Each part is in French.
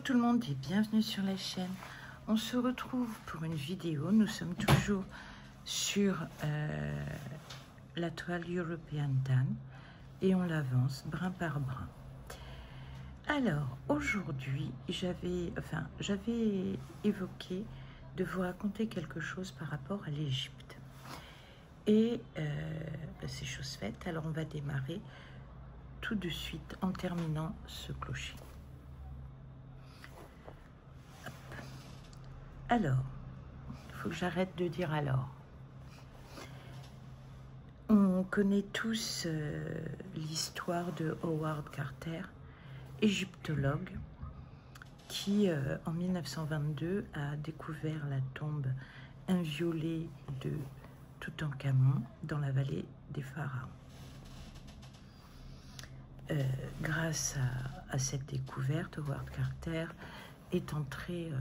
tout le monde et bienvenue sur la chaîne. On se retrouve pour une vidéo. Nous sommes toujours sur la toile European Tan et on l'avance brin par brin. Alors aujourd'hui, j'avais évoqué de vous raconter quelque chose par rapport à l'Égypte. Et c'est chose faite. Alors on va démarrer tout de suite en terminant ce clocher. Hop. Alors, il faut que j'arrête de dire alors. On connaît tous l'histoire de Howard Carter, égyptologue, qui en 1922 a découvert la tombe inviolée de Toutankhamon dans la vallée des pharaons. Grâce à cette découverte, Howard Carter est entré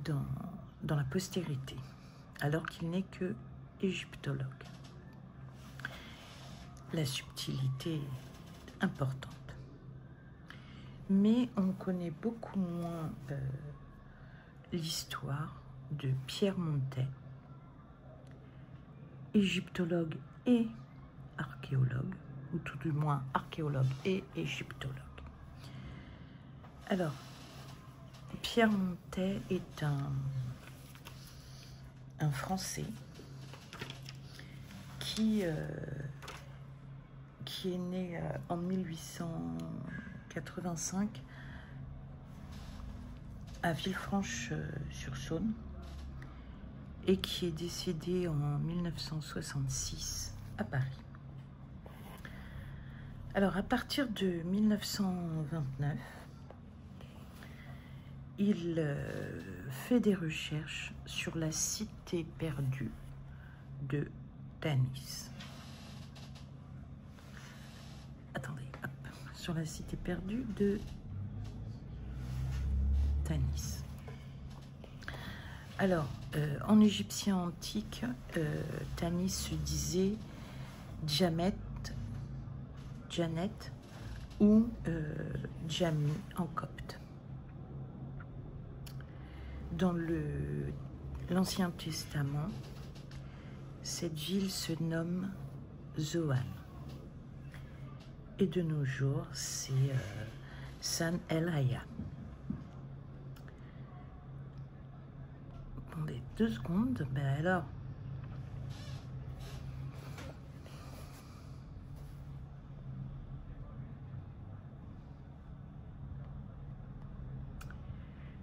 dans la postérité, alors qu'il n'est que égyptologue. La subtilité est importante. Mais on connaît beaucoup moins l'histoire de Pierre Montet, égyptologue et archéologue, ou tout du moins archéologue et égyptologue. Alors, Pierre Montet est un Français qui est né en 1885 à Villefranche-sur-Saône et qui est décédé en 1966 à Paris. Alors, à partir de 1929, il fait des recherches sur la cité perdue de Tanis. Attendez, hop, sur la cité perdue de Tanis. Alors, en égyptien antique, Tanis se disait Djamet ou Djami en copte. Dans l'Ancien Testament, cette ville se nomme Zoan. Et de nos jours, c'est San El Haya. Attendez 2 secondes, ben alors.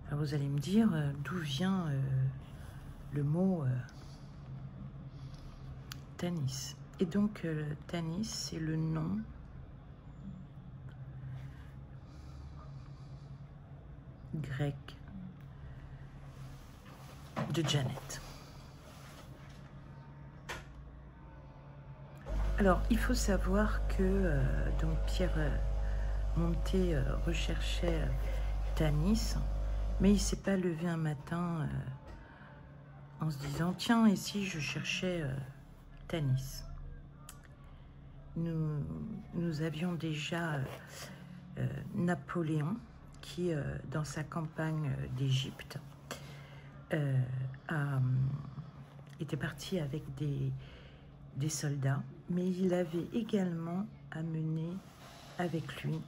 Alors vous allez me dire d'où vient le mot Tanis. Et donc Tanis, c'est le nom grec de Janet. Alors il faut savoir que donc Pierre Montet recherchait Tanis. Mais il ne s'est pas levé un matin en se disant « Tiens, et si je cherchais Tanis ?» Nous avions déjà Napoléon qui, dans sa campagne d'Égypte, était parti avec des soldats, mais il avait également amené avec lui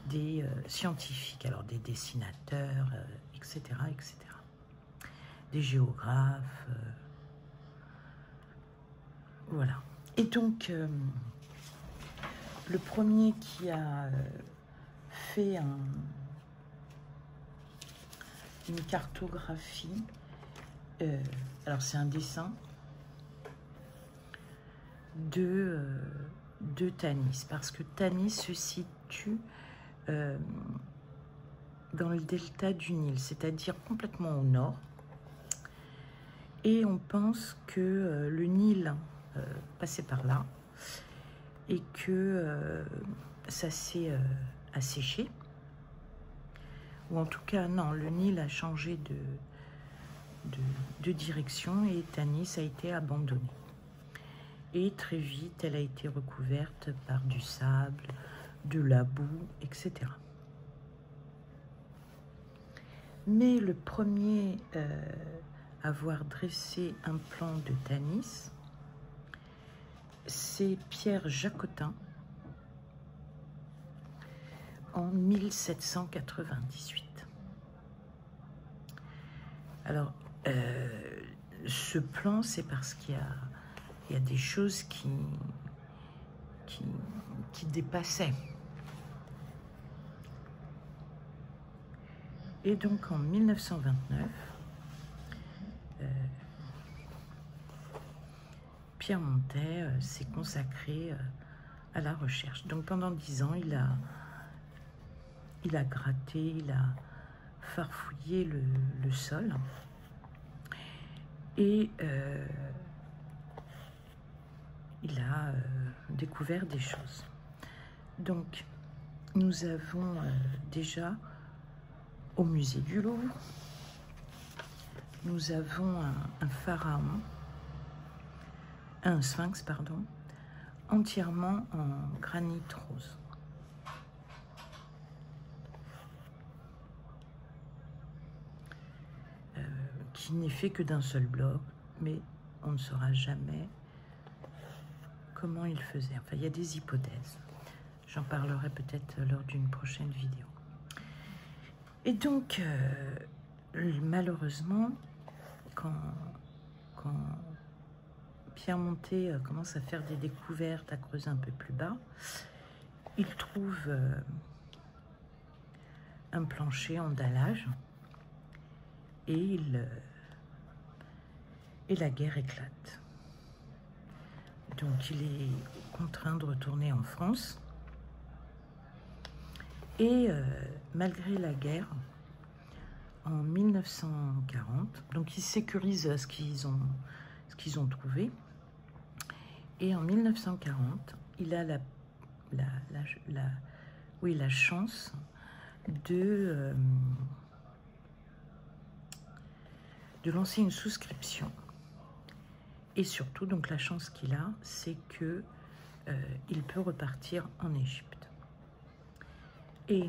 des scientifiques, alors des dessinateurs, etc., etc., des géographes, voilà. Et donc, le premier qui a fait une cartographie, alors c'est un dessin de Tanis, parce que Tanis se situe dans le delta du Nil, c'est-à-dire complètement au nord. Et on pense que le Nil passait par là et que ça s'est asséché. Ou en tout cas, non, le Nil a changé de direction et Tanis a été abandonnée. Et très vite, elle a été recouverte par du sable, de la boue, etc. Mais le premier à avoir dressé un plan de Tanis, c'est Pierre Jacotin en 1798. Alors, ce plan, c'est parce qu'il y a des choses qui dépassaient. Et donc, en 1929, Pierre Montet s'est consacré à la recherche. Donc, pendant 10 ans, il a gratté, il a farfouillé le sol. Et il a découvert des choses. Donc, nous avons déjà au musée du Louvre, nous avons un pharaon, un sphinx, pardon, entièrement en granit rose. Qui n'est fait que d'un seul bloc, mais on ne saura jamais comment il faisait. Enfin, il y a des hypothèses. J'en parlerai peut-être lors d'une prochaine vidéo. Et donc, malheureusement, quand Pierre Montet commence à faire des découvertes, à creuser un peu plus bas, il trouve un plancher en dallage et la guerre éclate. Donc il est contraint de retourner en France. Et malgré la guerre, en 1940, donc ils sécurisent ce qu'ils ont trouvé. Et en 1940, il a la chance de lancer une souscription. Et surtout, donc la chance qu'il a, c'est que il peut repartir en Égypte. Et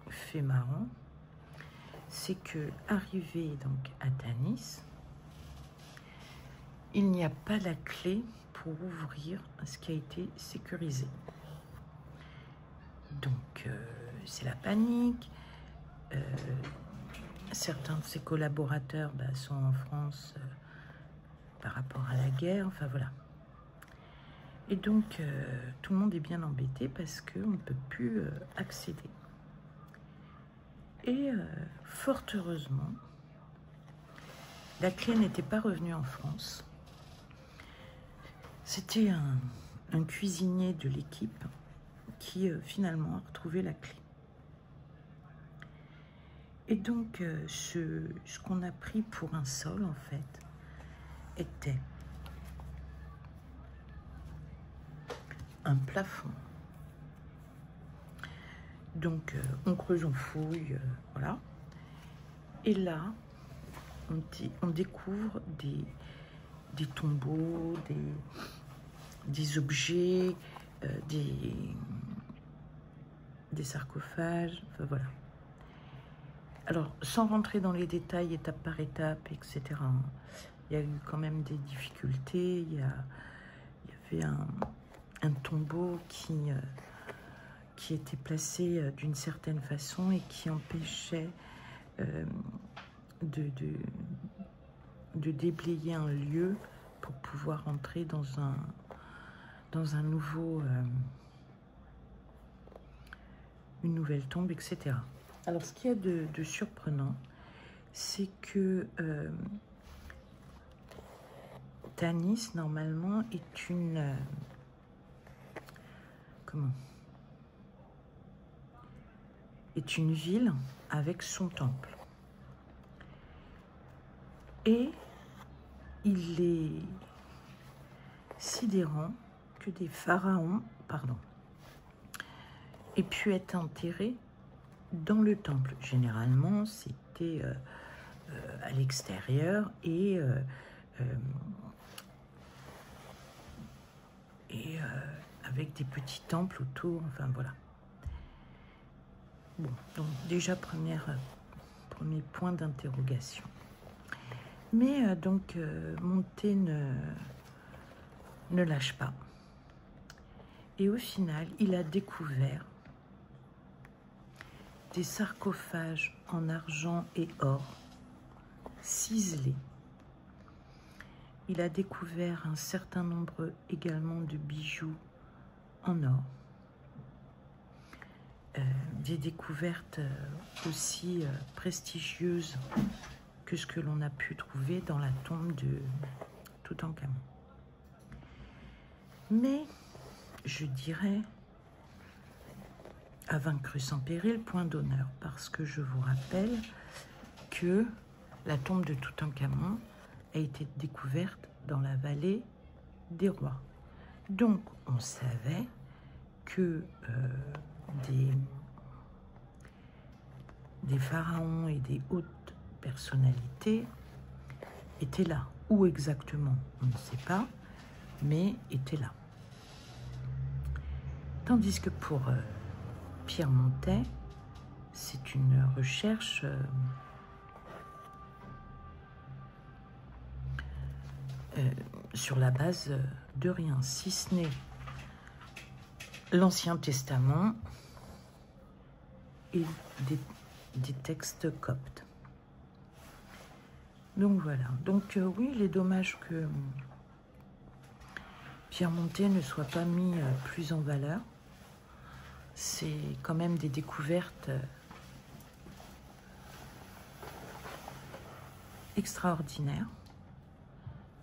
fait marrant, c'est que arrivé donc à Tanis, il n'y a pas la clé pour ouvrir ce qui a été sécurisé. Donc c'est la panique. Certains de ses collaborateurs sont en France par rapport à la guerre, enfin voilà. Et donc, tout le monde est bien embêté parce qu'on ne peut plus accéder. Et fort heureusement, la clé n'était pas revenue en France. C'était un cuisinier de l'équipe qui finalement a retrouvé la clé. Et donc, ce qu'on a pris pour un sol, en fait, était un plafond. Donc, on creuse, on fouille, voilà. Et là, on découvre des tombeaux, des objets, des sarcophages, enfin voilà. Alors, sans rentrer dans les détails, étape par étape, etc., il y a eu quand même des difficultés. Il y avait un tombeau qui était placé d'une certaine façon et qui empêchait de déblayer un lieu pour pouvoir entrer dans un nouveau, une nouvelle tombe, etc. Alors, ce qu'il y a de surprenant, c'est que Tanis, normalement, est une... est une ville avec son temple. Et il est sidérant que des pharaons, aient pu être enterrés dans le temple. Généralement, c'était à l'extérieur et avec des petits temples autour, enfin voilà. Bon, donc déjà, première premier point d'interrogation. Mais donc, Montet ne lâche pas. Et au final, il a découvert des sarcophages en argent et or, ciselés. Il a découvert un certain nombre également de bijoux en or. Des découvertes aussi prestigieuses que ce que l'on a pu trouver dans la tombe de Toutankhamon. Mais, je dirais, à vaincre sans péril, point d'honneur, parce que je vous rappelle que la tombe de Toutankhamon a été découverte dans la vallée des rois. Donc, on savait que des pharaons et des hautes personnalités étaient là. Où exactement, on ne sait pas, mais étaient là. Tandis que pour Pierre Montet, c'est une recherche sur la base de rien, si ce n'est l'Ancien Testament et des textes coptes. Donc voilà. Donc oui, il est dommage que Pierre Montet ne soit pas mis plus en valeur. C'est quand même des découvertes extraordinaires.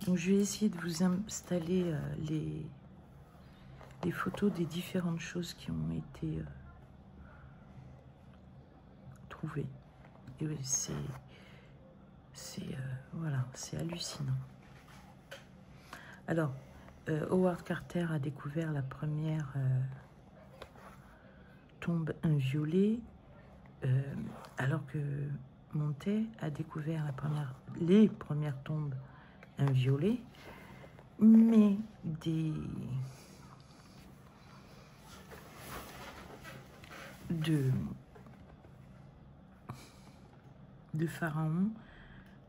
Donc je vais essayer de vous installer les photos des différentes choses qui ont été trouvées. Et voilà, c'est hallucinant. Alors, Howard Carter a découvert la première tombe inviolée, alors que Montet a découvert les premières tombes inviolées, mais de pharaons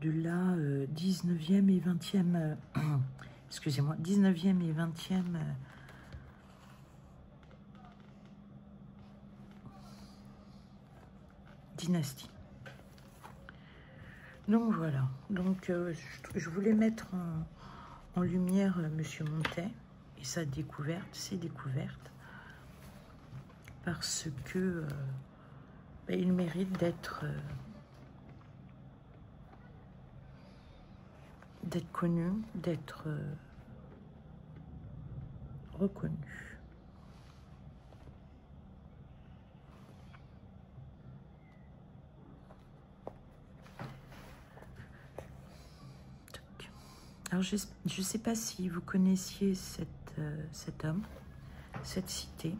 de la 19e et 20e excusez-moi, 19e et 20e dynastie. Donc voilà, donc je voulais mettre en lumière Monsieur Montet et sa découverte, ses découvertes, parce que il mérite d'être connu, d'être reconnu. Alors, je ne sais pas si vous connaissiez cet homme, cette cité.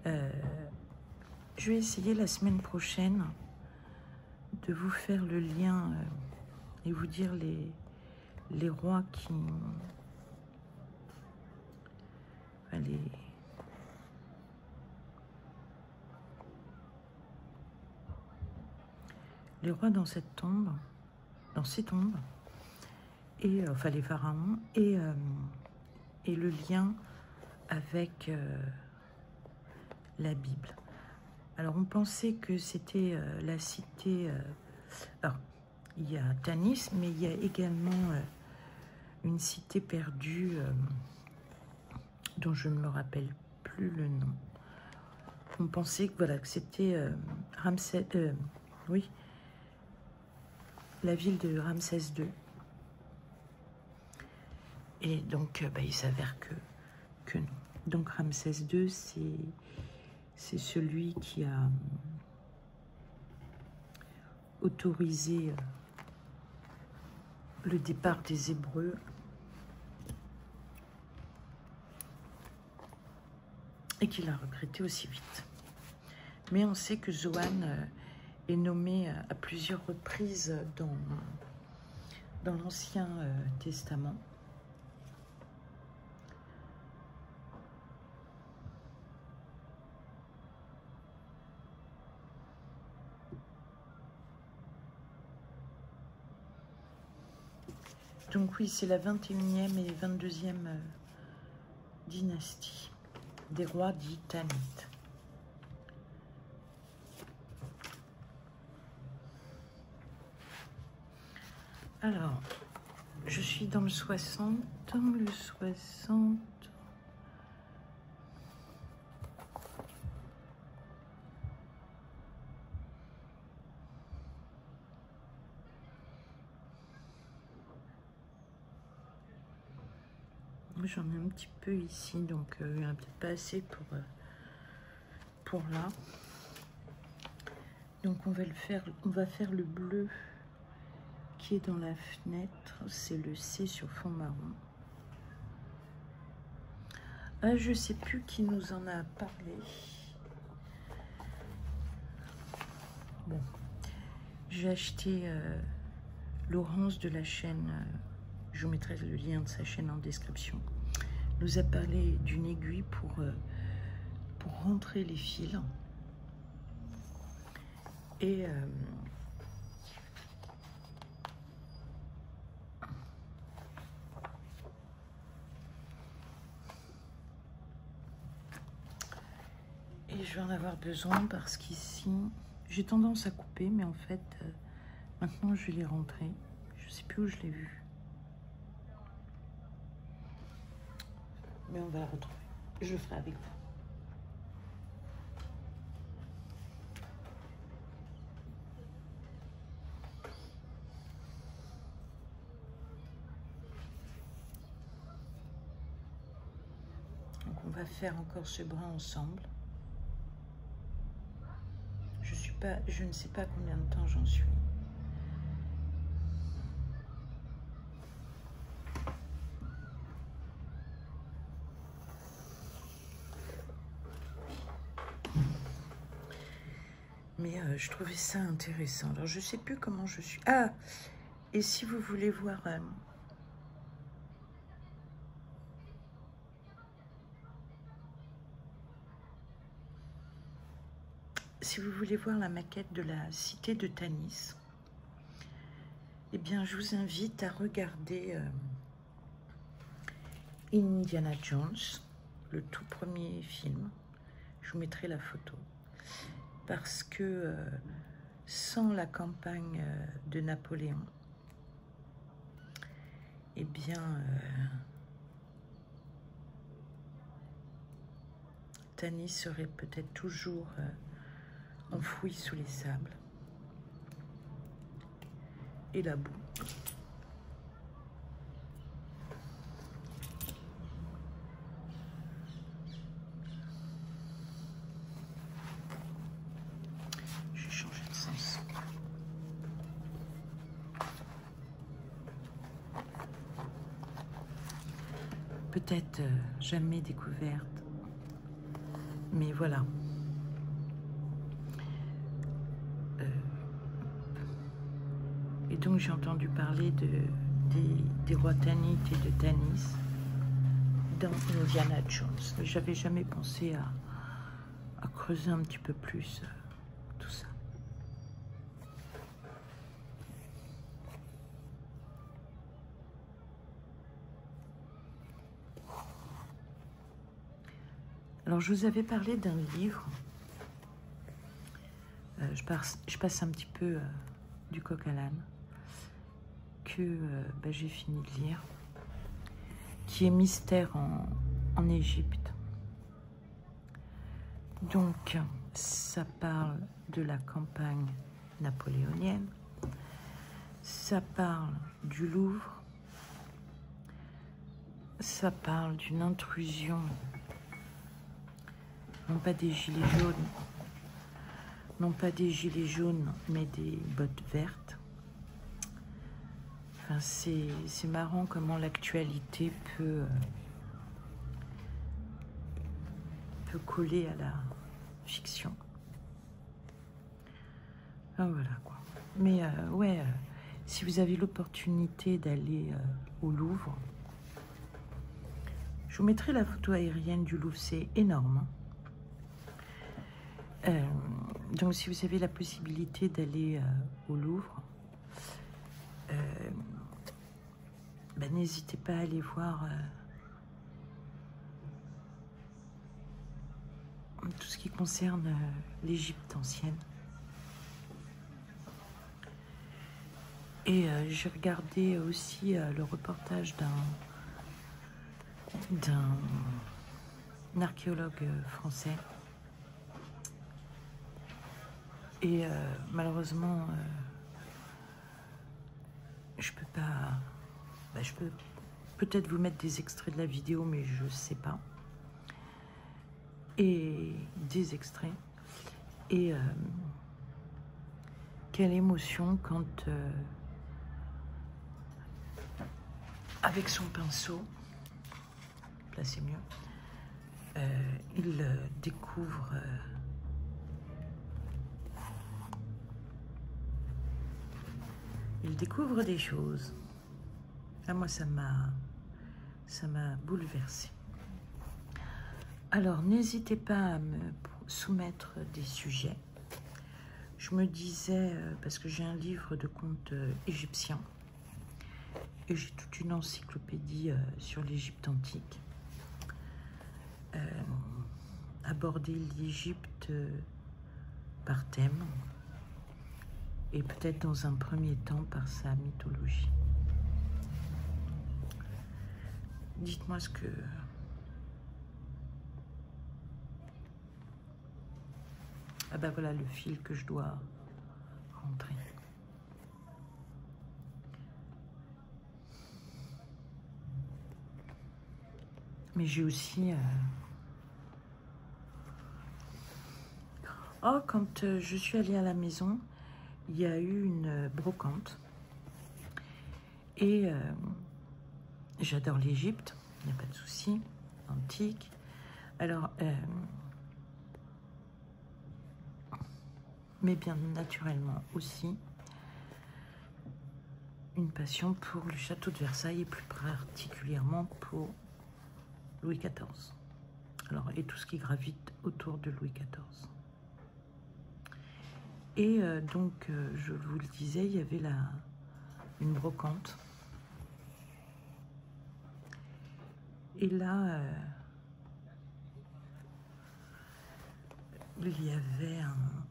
Je vais essayer la semaine prochaine de vous faire le lien et vous dire les rois qui... les rois dans cette tombe, dans ces tombes, et enfin les pharaons, et le lien avec la Bible. Alors on pensait que c'était la cité... alors, il y a Tanis, mais il y a également une cité perdue dont je ne me rappelle plus le nom. On pensait que, voilà, que c'était Ramsès... oui, la ville de Ramsès II. Et donc, il s'avère que non. Donc, Ramsès II, c'est celui qui a autorisé le départ des Hébreux et qui l'a regretté aussi vite. Mais on sait que Zoan est nommé à plusieurs reprises dans l'Ancien Testament. Donc oui, c'est la 21e et 22e dynastie des rois dits Tannites. Alors, je suis dans le 60, le 60... J'en ai un petit peu ici, donc il n'y en a peut-être pas assez pour là. Donc on va le faire, on va faire le bleu qui est dans la fenêtre, c'est le C sur fond marron. Ah, je sais plus qui nous en a parlé. Bon, j'ai acheté Laurence de la chaîne, je vous mettrai le lien de sa chaîne en description. Nous a parlé d'une aiguille pour rentrer les fils. Et je vais en avoir besoin parce qu'ici, j'ai tendance à couper, mais en fait, maintenant je vais les rentrer. Je sais plus où je l'ai vu. Mais on va la retrouver. Je le ferai avec vous. Donc on va faire encore ce brin ensemble. Je ne sais pas combien de temps j'en suis. Mais je trouvais ça intéressant. Alors, je ne sais plus comment je suis. Ah, et si vous voulez voir... si vous voulez voir la maquette de la cité de Tanis, eh bien, je vous invite à regarder Indiana Jones, le tout premier film. Je vous mettrai la photo. Parce que sans la campagne de Napoléon, eh bien, Tanis serait peut-être toujours enfouie sous les sables et la boue. J'ai changé de sens. Peut-être jamais découverte, mais voilà. Et donc j'ai entendu parler des rois Tannites et de Tanis dans Indiana Jones. Mais j'avais jamais pensé à creuser un petit peu plus tout ça. Alors je vous avais parlé d'un livre. Je passe un petit peu du coq à l'âne que j'ai fini de lire, qui est Mystère en Égypte. Donc, ça parle de la campagne napoléonienne, ça parle du Louvre, ça parle d'une intrusion, non pas des gilets jaunes, mais des bottes vertes. Enfin, c'est marrant comment l'actualité peut coller à la fiction. Enfin, voilà quoi. Mais ouais, si vous avez l'opportunité d'aller au Louvre, je vous mettrai la photo aérienne du Louvre, c'est énorme. Donc si vous avez la possibilité d'aller au Louvre, ben, n'hésitez pas à aller voir tout ce qui concerne l'Égypte ancienne. Et j'ai regardé aussi le reportage d'un archéologue français. Et malheureusement, je peux pas... Ben, je peux peut-être vous mettre des extraits de la vidéo, mais je sais pas. Et des extraits. Et quelle émotion quand, avec son pinceau, là c'est mieux, il découvre des choses. Là, moi, ça m'a bouleversée. Alors, n'hésitez pas à me soumettre des sujets. Je me disais, parce que j'ai un livre de contes égyptiens, et j'ai toute une encyclopédie sur l'Égypte antique. Aborder l'Égypte par thème, et peut-être dans un premier temps par sa mythologie. Dites-moi ce que... Ah ben voilà le fil que je dois rentrer. Mais j'ai aussi... Oh, quand je suis allée à la maison, il y a eu une brocante. Et j'adore l'Égypte, il n'y a pas de souci, antique. Alors, mais bien naturellement aussi, une passion pour le château de Versailles et plus particulièrement pour Louis XIV. Alors, et tout ce qui gravite autour de Louis XIV. Et donc, je vous le disais, il y avait une brocante. Et là, il y avait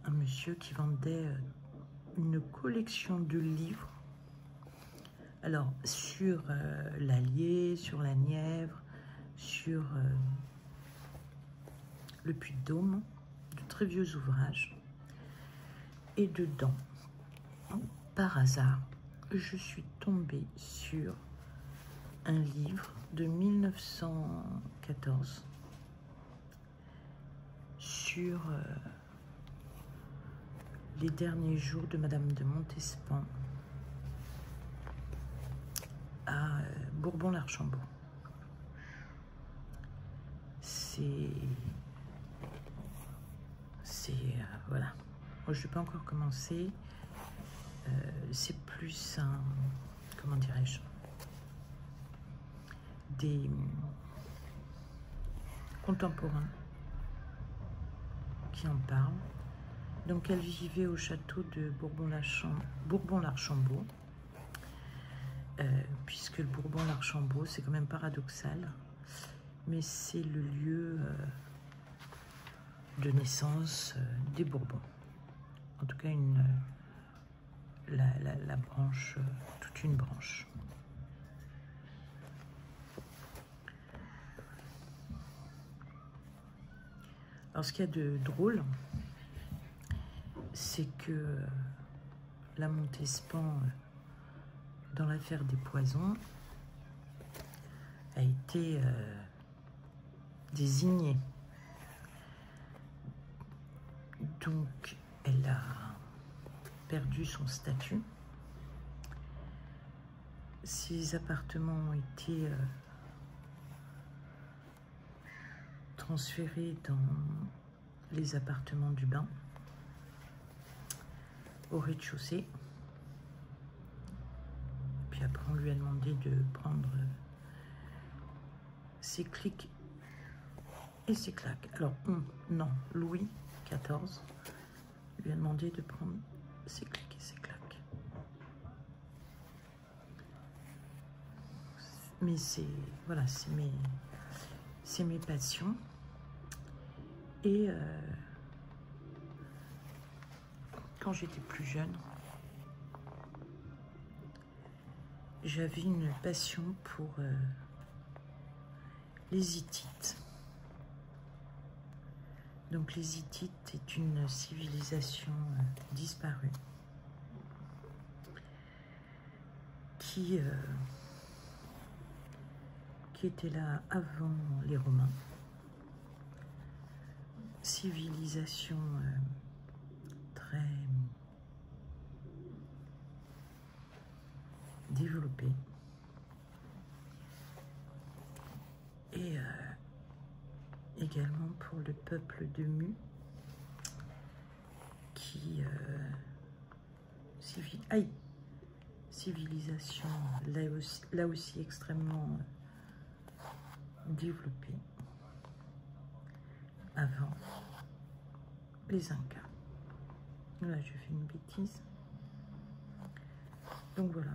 un monsieur qui vendait une collection de livres. Alors, sur l'Allier, sur la Nièvre, sur le Puy-de-Dôme, de très vieux ouvrages. Et dedans, par hasard, je suis tombée sur un livre de 1914 sur les derniers jours de Madame de Montespan à Bourbon-l'Archambault. C'est voilà. Moi, je n'ai pas encore commencé. C'est plus un... Comment dirais-je? Des contemporains qui en parlent. Donc, elle vivait au château de Bourbon-l'Archambault. Puisque le Bourbon-l'Archambault, c'est quand même paradoxal. Mais c'est le lieu de naissance des Bourbons. En tout cas, la branche, toute une branche. Alors, ce qu'il y a de drôle, c'est que la Montespan, dans l'affaire des poisons, a été désignée. Donc, elle a perdu son statut. Ses appartements ont été transférés dans les appartements du bain, au rez-de-chaussée. Puis après, on lui a demandé de prendre ses clics et ses claques. Alors, non, Louis XIV lui a demandé de prendre ses clics et ses claques. mais c'est voilà, c'est mes passions. Et quand j'étais plus jeune, j'avais une passion pour les Hittites. Donc les Hittites est une civilisation disparue qui était là avant les Romains. Civilisation très développée. Et également pour le peuple de Mu, qui civilisation là aussi extrêmement développée avant les Incas. Là, je fais une bêtise. Donc voilà,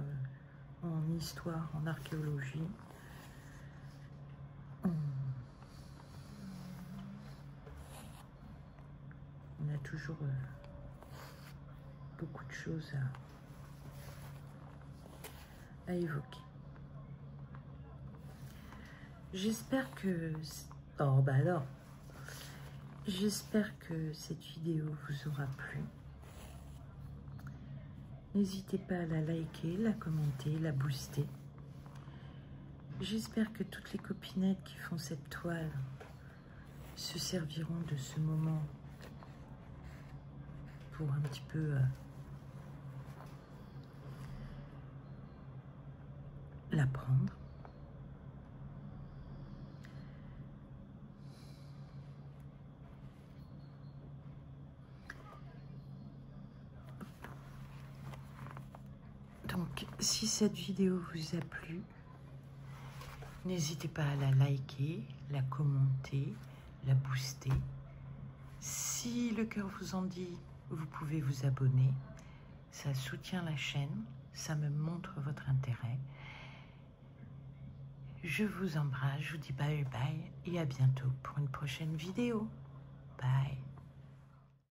en histoire, en archéologie, on a toujours beaucoup de choses à évoquer. J'espère que... Oh bah alors, j'espère que cette vidéo vous aura plu. N'hésitez pas à la liker, la commenter, la booster. J'espère que toutes les copinettes qui font cette toile se serviront de ce moment pour un petit peu l'apprendre. Donc, si cette vidéo vous a plu, n'hésitez pas à la liker, la commenter, la booster. Si le cœur vous en dit, vous pouvez vous abonner. Ça soutient la chaîne, ça me montre votre intérêt. Je vous embrasse, je vous dis bye bye et à bientôt pour une prochaine vidéo. Bye.